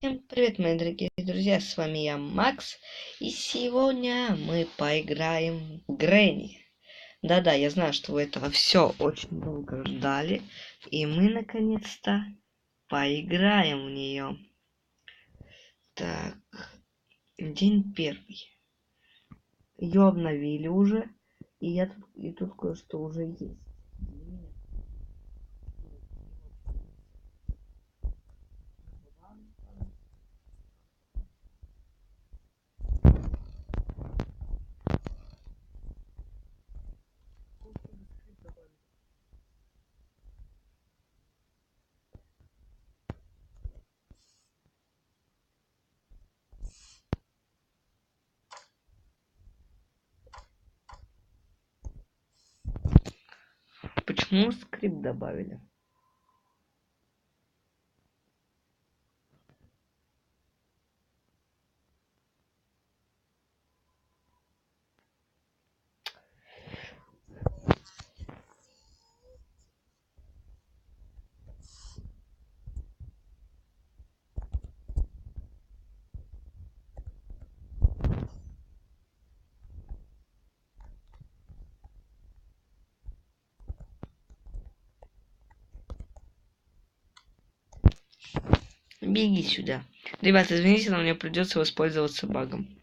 Всем привет, мои дорогие друзья, с вами я, Макс, и сегодня мы поиграем в Грэнни. Да-да, я знаю, что вы этого все очень долго ждали, и мы наконец-то поиграем в нее. Так, день первый. Ее обновили уже, и тут кое-что уже есть. Почему скрипт добавили? Беги сюда. Ребята, извините, но мне придется воспользоваться багом.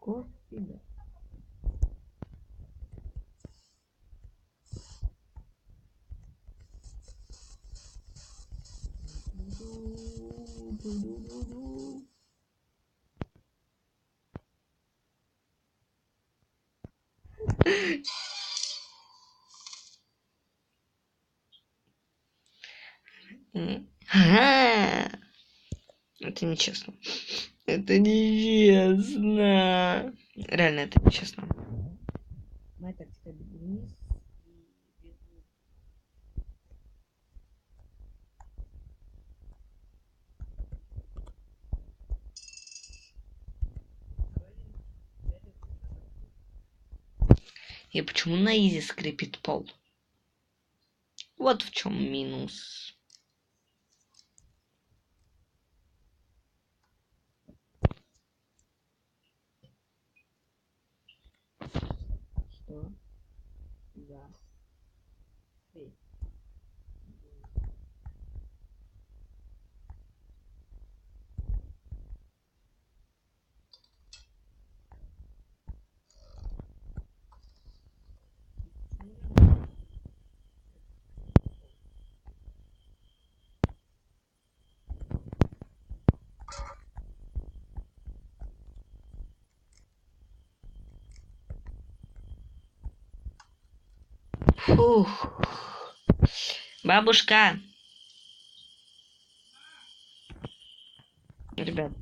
Господи. Ага. Это нечестно. Это нечестно. Реально, это нечестно. Моя тактика бегу вниз. И почему на изи скрипит пол? Вот в чем минус. Что? Да. Фух. Бабушка. Ребят.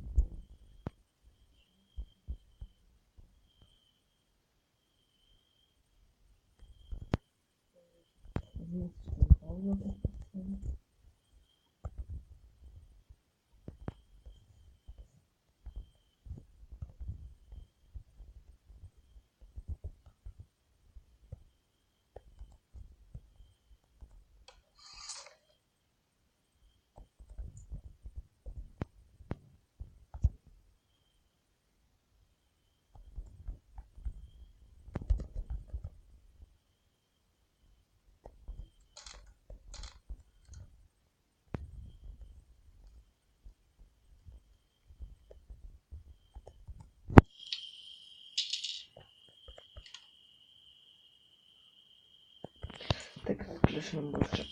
Так, включим больше.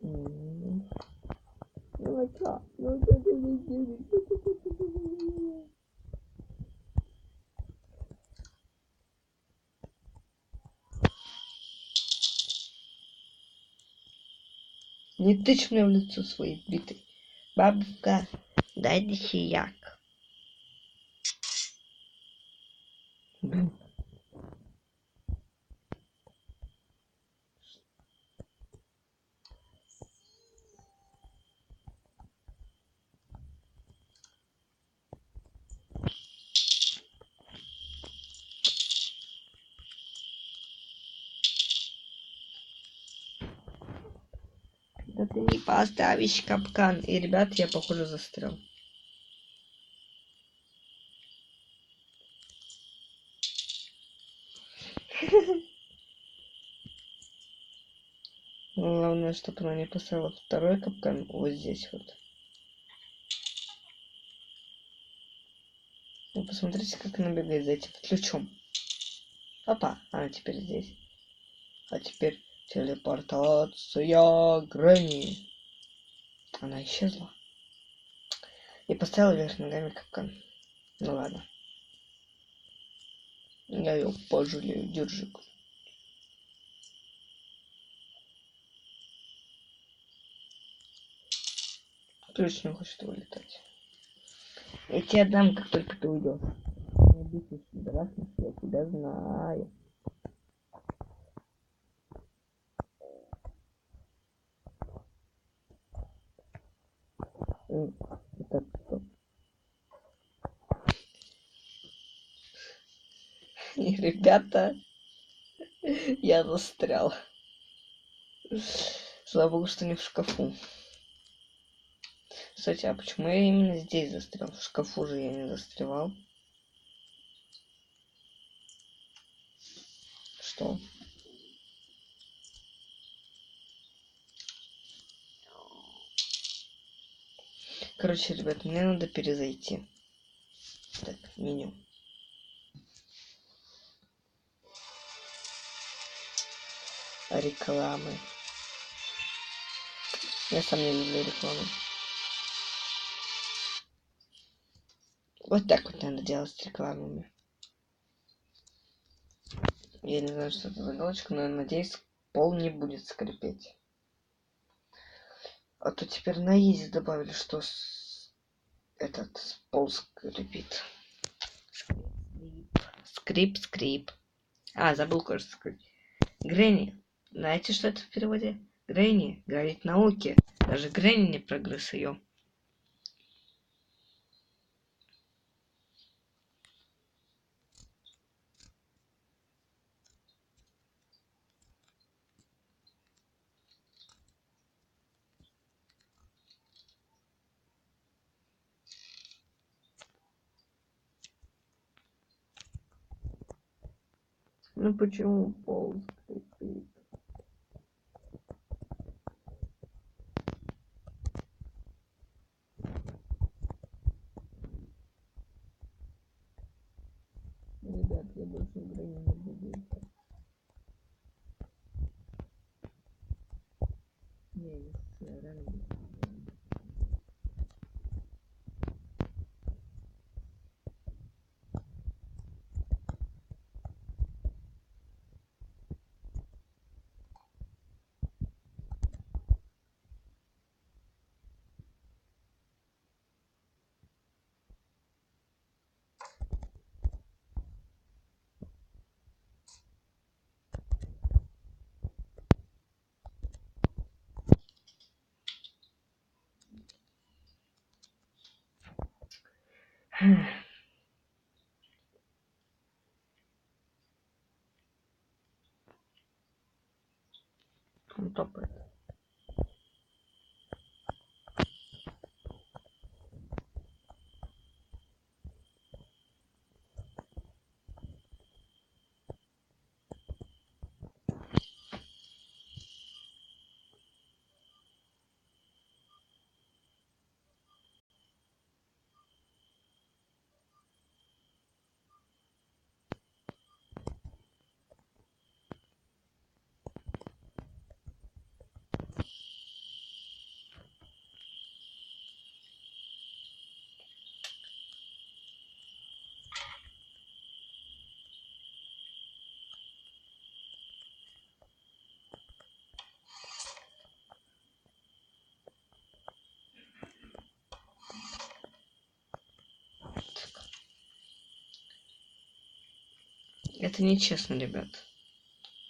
Ну чё? Ну что ты мне делаешь? Не тычь мне в лицо своей битой. Бабушка, дай дохияк. ты не поставишь капкан. И, ребят, я, похоже, застрял. Главное, чтобы она не поставила второй капкан вот здесь вот. Вы посмотрите, как она бегает за этим ключом. Опа, она теперь здесь. А теперь телепортация Грэнни. Она исчезла. И поставила вверх ногами капкан. Ну ладно. Я ее пожалею. Держи. Ключ не хочет вылетать. Я тебе отдам, как только ты уйдешь. Не обидишь, дракнешь, я тебя знаю. Так, стоп. И, ребята, я застрял. Слава богу, что не в шкафу. Кстати, а почему я именно здесь застрял? В шкафу же я не застревал. Что? Короче, ребят, мне надо перезайти. Так, меню. Рекламы. Я сам не люблю рекламу. Вот так вот надо делать с рекламами. Я не знаю, что это за галочка, но я надеюсь, пол не будет скрипеть. А то теперь на изи добавили, что этот пол скрипит. Скрип. А, забыл кое-что сказать. Грэнни. Знаете, что это в переводе? Грэнни говорит науке. Даже Грэнни не прогресс ее. Ну почему пол скрипит? Ребят, я больше в Грэнни не буду играть. Не, реально не буду. Он топает. Это нечестно, ребят.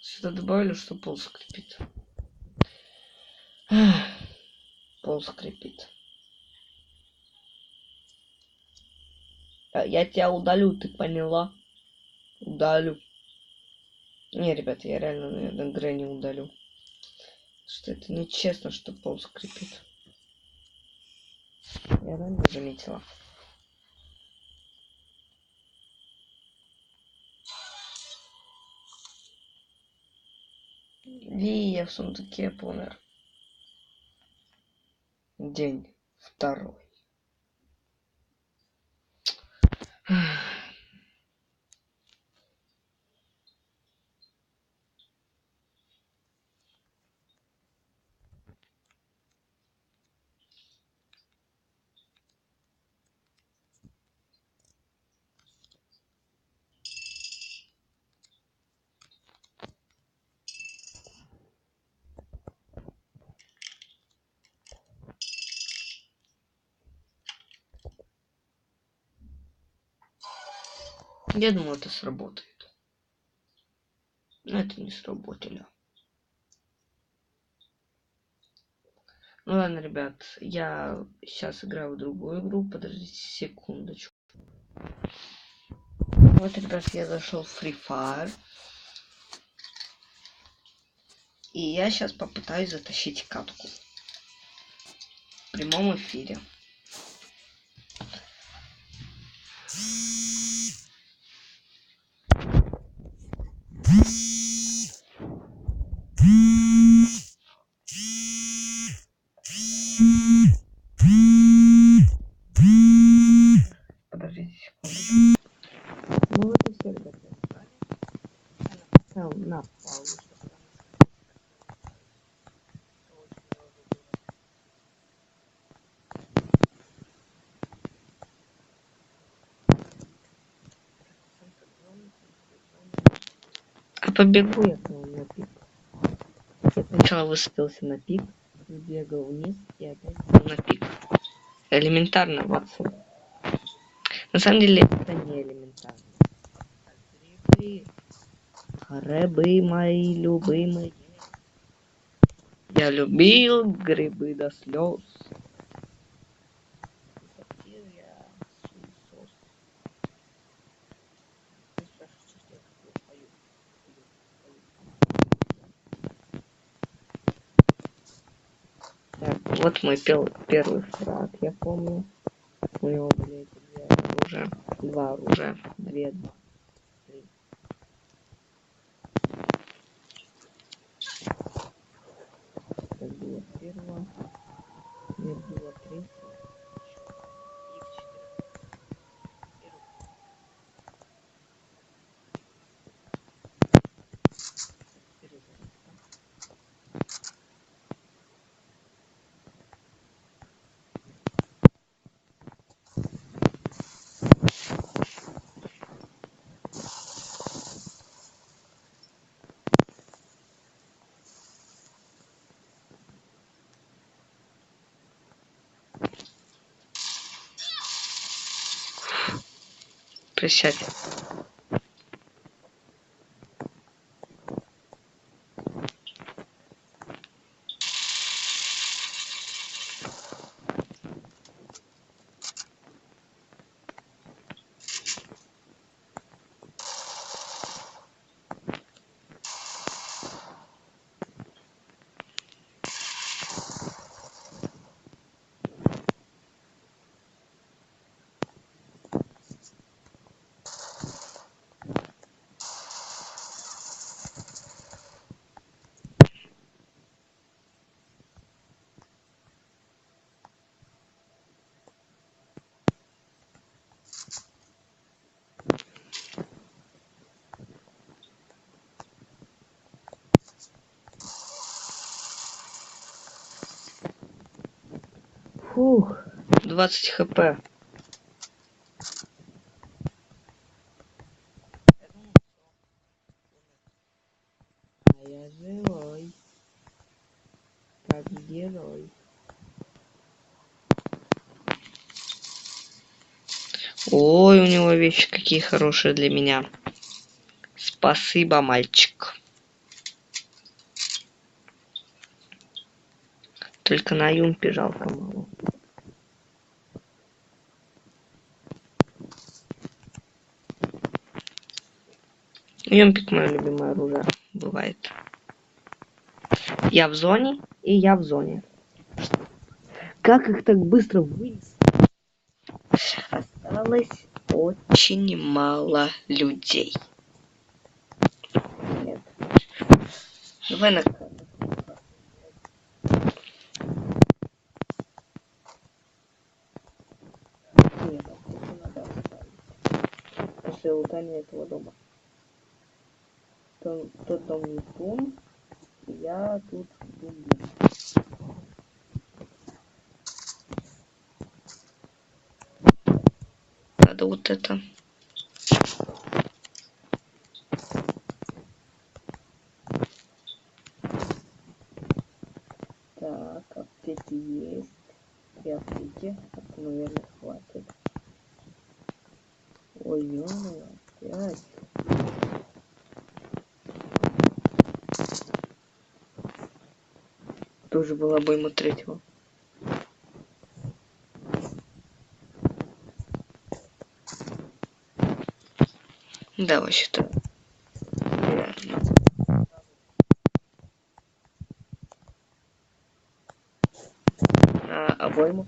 Сюда добавили, что пол скрипит. Пол скрипит. Я тебя удалю, ты поняла? Удалю. Не, ребята, я реально, наверное, Грэнни удалю. Что это нечестно, что пол скрипит. Я ранее заметила. Я в сундуке помер. День второй. Я думал, это сработает. Но это не сработало. Ну ладно, ребят, я сейчас играю в другую игру. Подождите секундочку. Вот, ребят, я зашел в Free Fire. И я сейчас попытаюсь затащить катку. В прямом эфире. Подождите секунду. Ну вот и все, ребята. Я поставил на паузу. А побегу я к нему на пик. Я сначала высадился на пик, сбегал вниз и опять сел на пик. Элементарно, Ватсон. На самом деле это не элементарно. Грибы мои любимые. Я любил грибы до слез. Так, вот мой первый фраг, я помню. У него были эти два оружия, две. Это было первое, мне было третье. Присядь. Фух, 20 хп. А я живой. Как герой. Ой, у него вещи какие хорошие для меня. Спасибо, мальчик. Только на юмпе жалко мало. Юмпик мое любимое оружие бывает. Я в зоне, и я в зоне. Как их так быстро вынес? Осталось очень мало людей. Нет. Давай на... Нет, аптеку надо оставить. После лутания этого дома. Тот дом не бум. Я тут бум. Надо вот это. Так, аптеки есть. 3 аптеки. Это, наверное, хватит. Ой, ё-моё, опять. Тоже была бы ему третьего. Да, вообще-то. Обойму.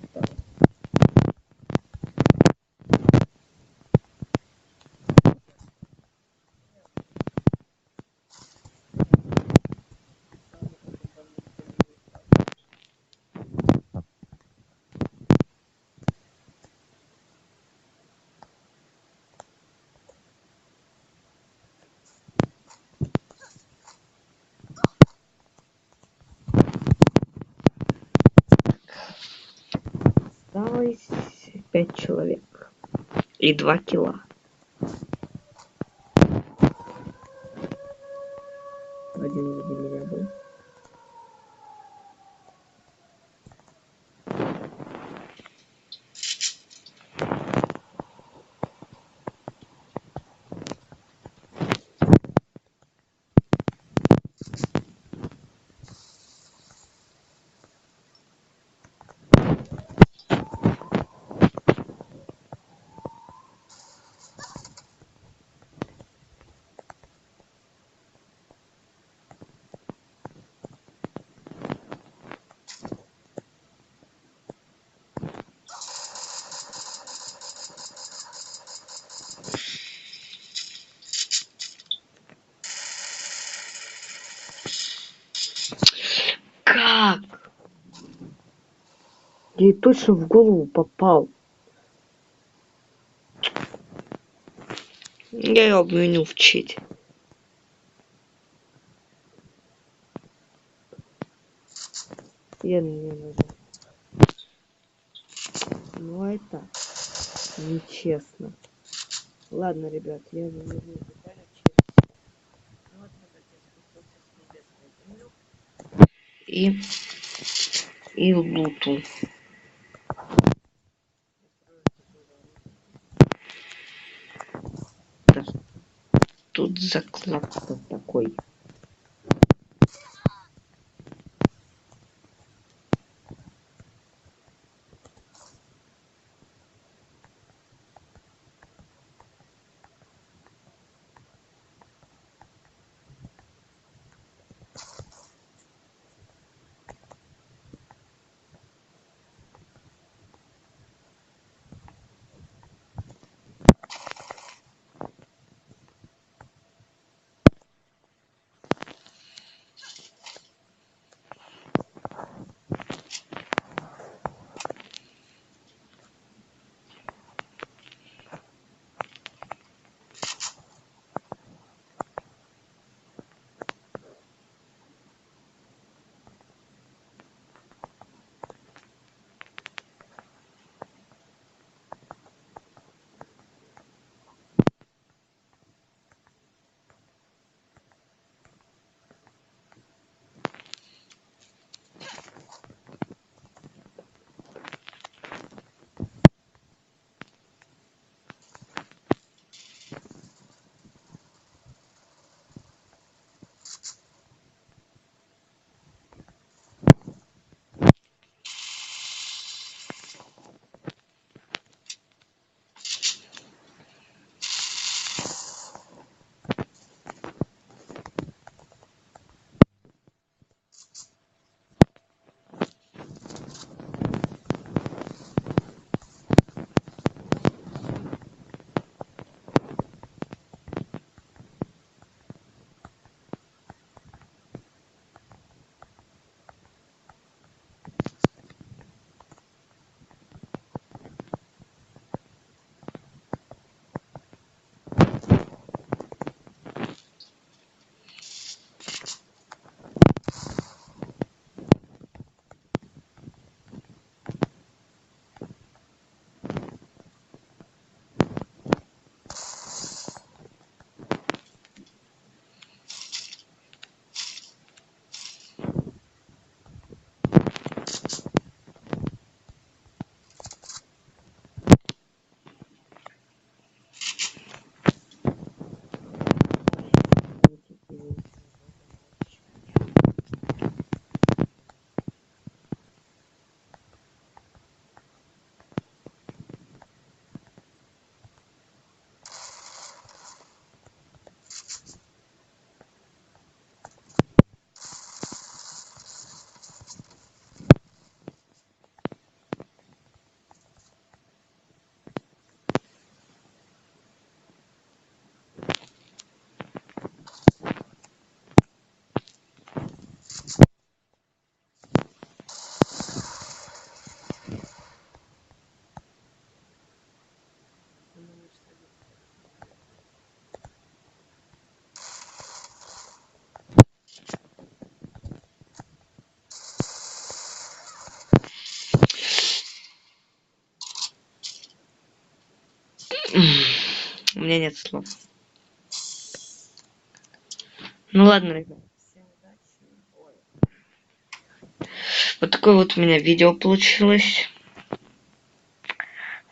Осталось 5 человек. И 2 килла. Один из меня был. Как? Я ей точно в голову попал. Я ее обвиню в чите. Я не нажал. Ну это нечестно. Ладно, ребят, я вернусь буквально через... Ну вот, ребят, я спустился с небес на землю. И луту. Да. Тут заклад такой. меня нет слов. Ну ладно, ребят. Всем удачи. Вот такое вот у меня видео получилось.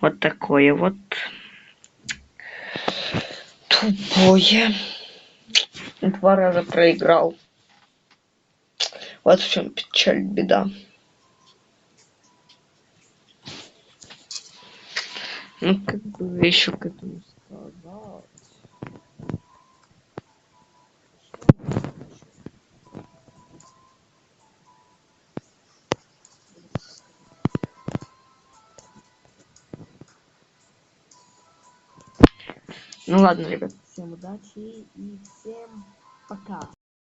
Вот такое вот. Тупое. 2 раза проиграл. Вот в чем печаль, беда. Ну, как бы еще к этому сказать. Ну ладно, ребят, всем удачи и всем пока.